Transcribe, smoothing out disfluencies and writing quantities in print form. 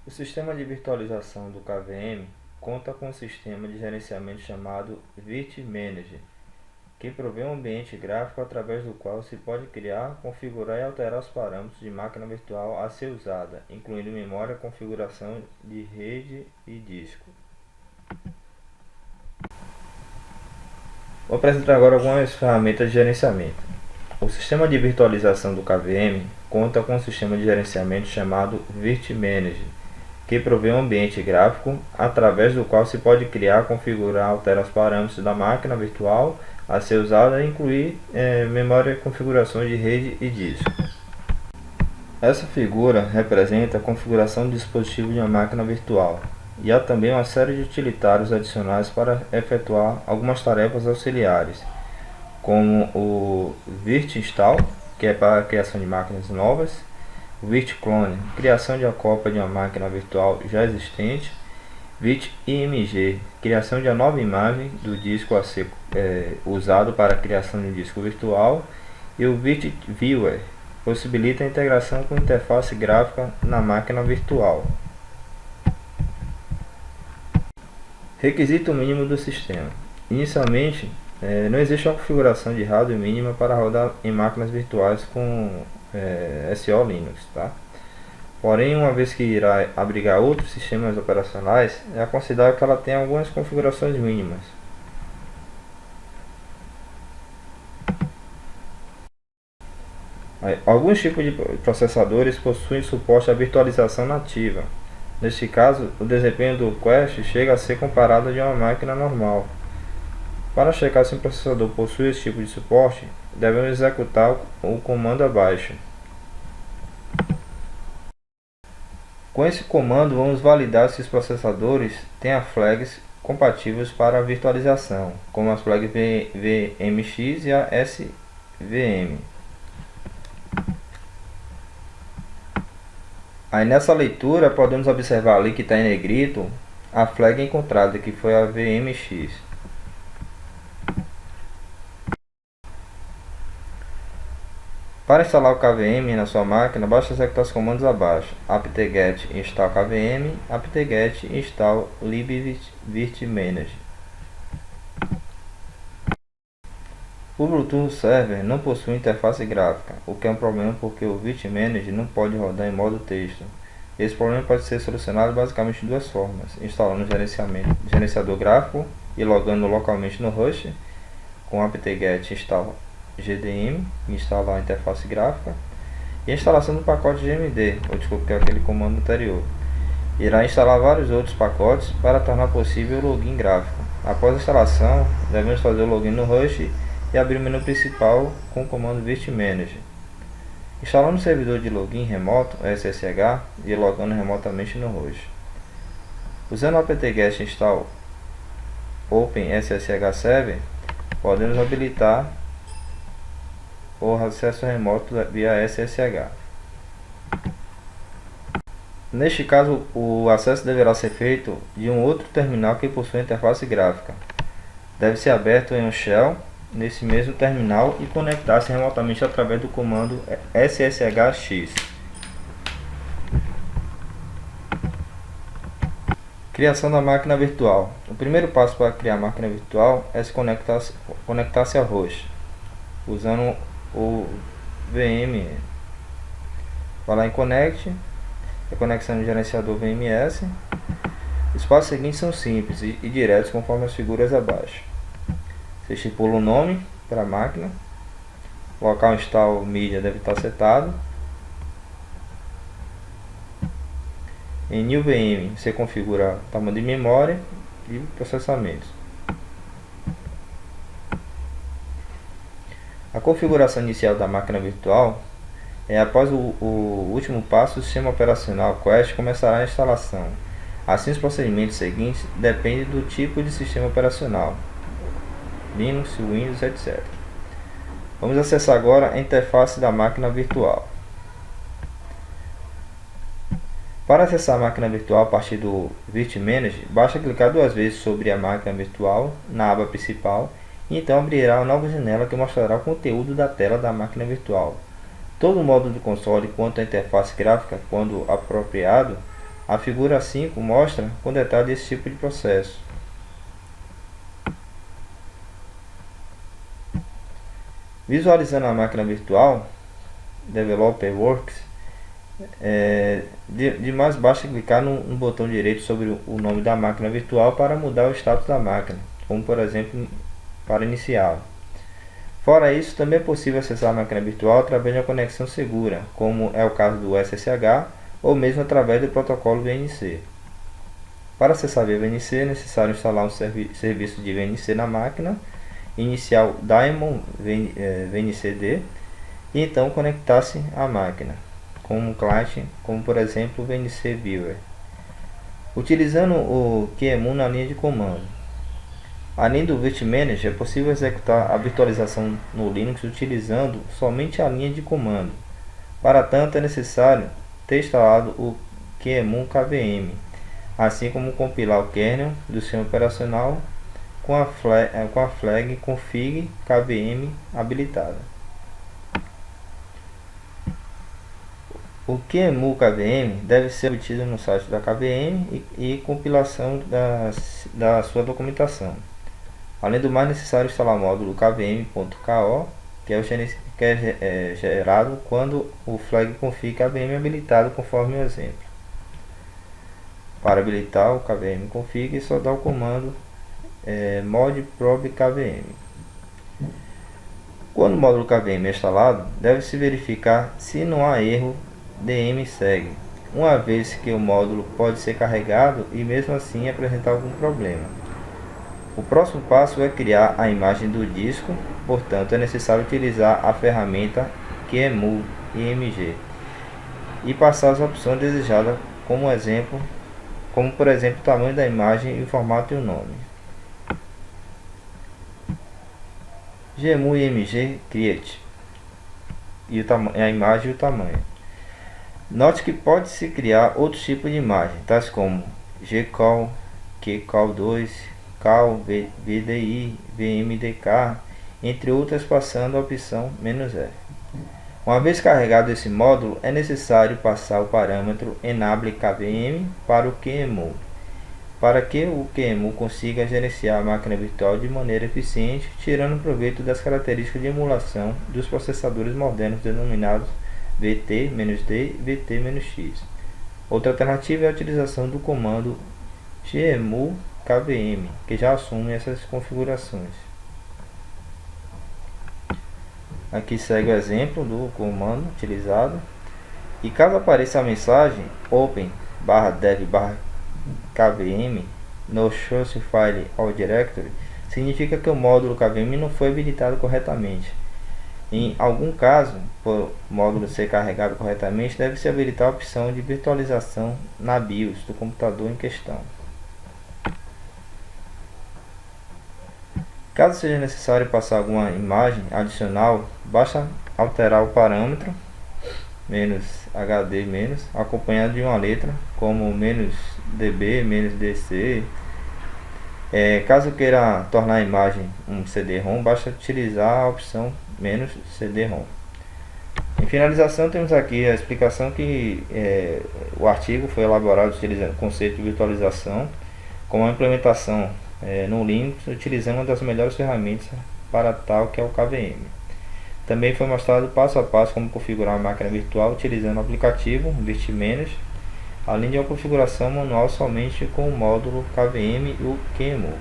O sistema de virtualização do KVM conta com um sistema de gerenciamento chamado VirtManager, que provê um ambiente gráfico através do qual se pode criar, configurar e alterar os parâmetros de máquina virtual a ser usada, incluindo memória, configuração de rede e disco. Vou apresentar agora algumas ferramentas de gerenciamento. O sistema de virtualização do KVM conta com um sistema de gerenciamento chamado VirtManager, que provê um ambiente gráfico através do qual se pode criar, configurar, alterar os parâmetros da máquina virtual a ser usada e incluir memória, configurações de rede e disco. Essa figura representa a configuração do dispositivo de uma máquina virtual e há também uma série de utilitários adicionais para efetuar algumas tarefas auxiliares, como o virt-install, que é para a criação de máquinas novas, o virt-clone, criação de uma cópia de uma máquina virtual já existente, virt-img, criação de uma nova imagem do disco a ser usado para a criação de um disco virtual, e o virt-viewer, possibilita a integração com interface gráfica na máquina virtual. Requisito mínimo do sistema. Inicialmente, não existe uma configuração de hardware mínima para rodar em máquinas virtuais com SO Linux, tá? Porém, uma vez que irá abrigar outros sistemas operacionais, é aconselhável que ela tenha algumas configurações mínimas. Alguns tipos de processadores possuem suporte à virtualização nativa. Neste caso, o desempenho do Quest chega a ser comparado a de uma máquina normal. Para checar se um processador possui esse tipo de suporte, devemos executar o comando abaixo. Com esse comando, vamos validar se os processadores têm as flags compatíveis para a virtualização, como as flags VMX e a SVM. Aí nessa leitura podemos observar ali que está em negrito a flag encontrada, que foi a VMX. Para instalar o KVM na sua máquina, basta executar os comandos abaixo: apt-get install KVM, apt-get install libvirtmanager. O Bluetooth Server não possui interface gráfica, o que é um problema porque o VirtManager não pode rodar em modo texto. Esse problema pode ser solucionado basicamente de duas formas: instalando o gerenciador gráfico e logando localmente no Rush com apt-get install GDM, instalar a interface gráfica, e a instalação do pacote GMD, que é aquele comando anterior. Irá instalar vários outros pacotes para tornar possível o login gráfico. Após a instalação, devemos fazer o login no Rush e abrir o menu principal com o comando VirtManager. Instalando o servidor de login remoto, SSH, e logando remotamente no Rush. Usando o apt-get install OpenSSH Server, podemos habilitar o acesso remoto via SSH. Neste caso, o acesso deverá ser feito de um outro terminal que possui interface gráfica. Deve ser aberto em um shell nesse mesmo terminal e conectar-se remotamente através do comando sshx. Criação da máquina virtual. O primeiro passo para criar a máquina virtual é se conectar-se ao host, usando o VM. Vai lá em Connect, a conexão do gerenciador VMS. Os passos seguintes são simples e diretos conforme as figuras abaixo. Você estipula o nome para a máquina, local install media deve estar setado. Em New VM você configura o tamanho de memória e processamento. A configuração inicial da máquina virtual é após o último passo, o sistema operacional Quest começará a instalação. Assim, os procedimentos seguintes dependem do tipo de sistema operacional, Linux, Windows, etc. Vamos acessar agora a interface da máquina virtual. Para acessar a máquina virtual a partir do VirtManager, basta clicar duas vezes sobre a máquina virtual na aba principal e então abrirá uma nova janela que mostrará o conteúdo da tela da máquina virtual. Todo o modo do console quanto à interface gráfica, quando apropriado, A figura 5 mostra com detalhe esse tipo de processo. Visualizando a máquina virtual, Developer Works, de mais basta clicar no botão direito sobre o nome da máquina virtual para mudar o status da máquina, como por exemplo para iniciá-la. Fora isso, também é possível acessar a máquina virtual através de uma conexão segura, como é o caso do SSH, ou mesmo através do protocolo VNC. Para acessar via VNC é necessário instalar um serviço de VNC na máquina, iniciar o daemon VNCD e então conectar-se à máquina com um client, como por exemplo o VNC Viewer, utilizando o QEMU na linha de comando. Além do VirtManager, é possível executar a virtualização no Linux utilizando somente a linha de comando. Para tanto, é necessário ter instalado o QEMU KVM, assim como compilar o kernel do sistema operacional com a flag config KVM habilitada. O QEMU KVM deve ser obtido no site da KVM e compilação da sua documentação. Além do mais, necessário instalar o módulo kvm.ko, que é gerado quando o flag config KVM é habilitado, conforme o exemplo. Para habilitar o KVM config, só dá o comando modprobe kvm. Quando o módulo KVM é instalado, deve-se verificar se não há erro dmsegue, uma vez que o módulo pode ser carregado e mesmo assim apresentar algum problema. O próximo passo é criar a imagem do disco, portanto é necessário utilizar a ferramenta QEMU IMG e passar as opções desejadas, como por exemplo o tamanho da imagem, o formato e o nome. QEMU IMG Create e a imagem e o tamanho. Note que pode-se criar outros tipos de imagem, tais como GCAL, QCAL2, CAL, VDI, VMDK, entre outras, passando a opção "-F". Uma vez carregado esse módulo, é necessário passar o parâmetro enable KVM para o QEMU, para que o QEMU consiga gerenciar a máquina virtual de maneira eficiente, tirando proveito das características de emulação dos processadores modernos denominados VT-D e VT-X. Outra alternativa é a utilização do comando QEMU KVM, que já assume essas configurações. Aqui segue o exemplo do comando utilizado, e caso apareça a mensagem open/dev/kvm no source file or directory, significa que o módulo KVM não foi habilitado corretamente. Em algum caso, por o módulo ser carregado corretamente, deve-se habilitar a opção de virtualização na BIOS do computador em questão. Caso seja necessário passar alguma imagem adicional, basta alterar o parâmetro "-HD-", acompanhado de uma letra como "-dB", "-dc". Caso queira tornar a imagem um CD-ROM, basta utilizar a opção "-CD-ROM". Em finalização, temos aqui a explicação que o artigo foi elaborado utilizando o conceito de virtualização com uma implementação no Linux, utilizando uma das melhores ferramentas para tal, que é o KVM. Também foi mostrado passo a passo como configurar uma máquina virtual utilizando o aplicativo VirtManager, além de uma configuração manual somente com o módulo KVM e o QEMU.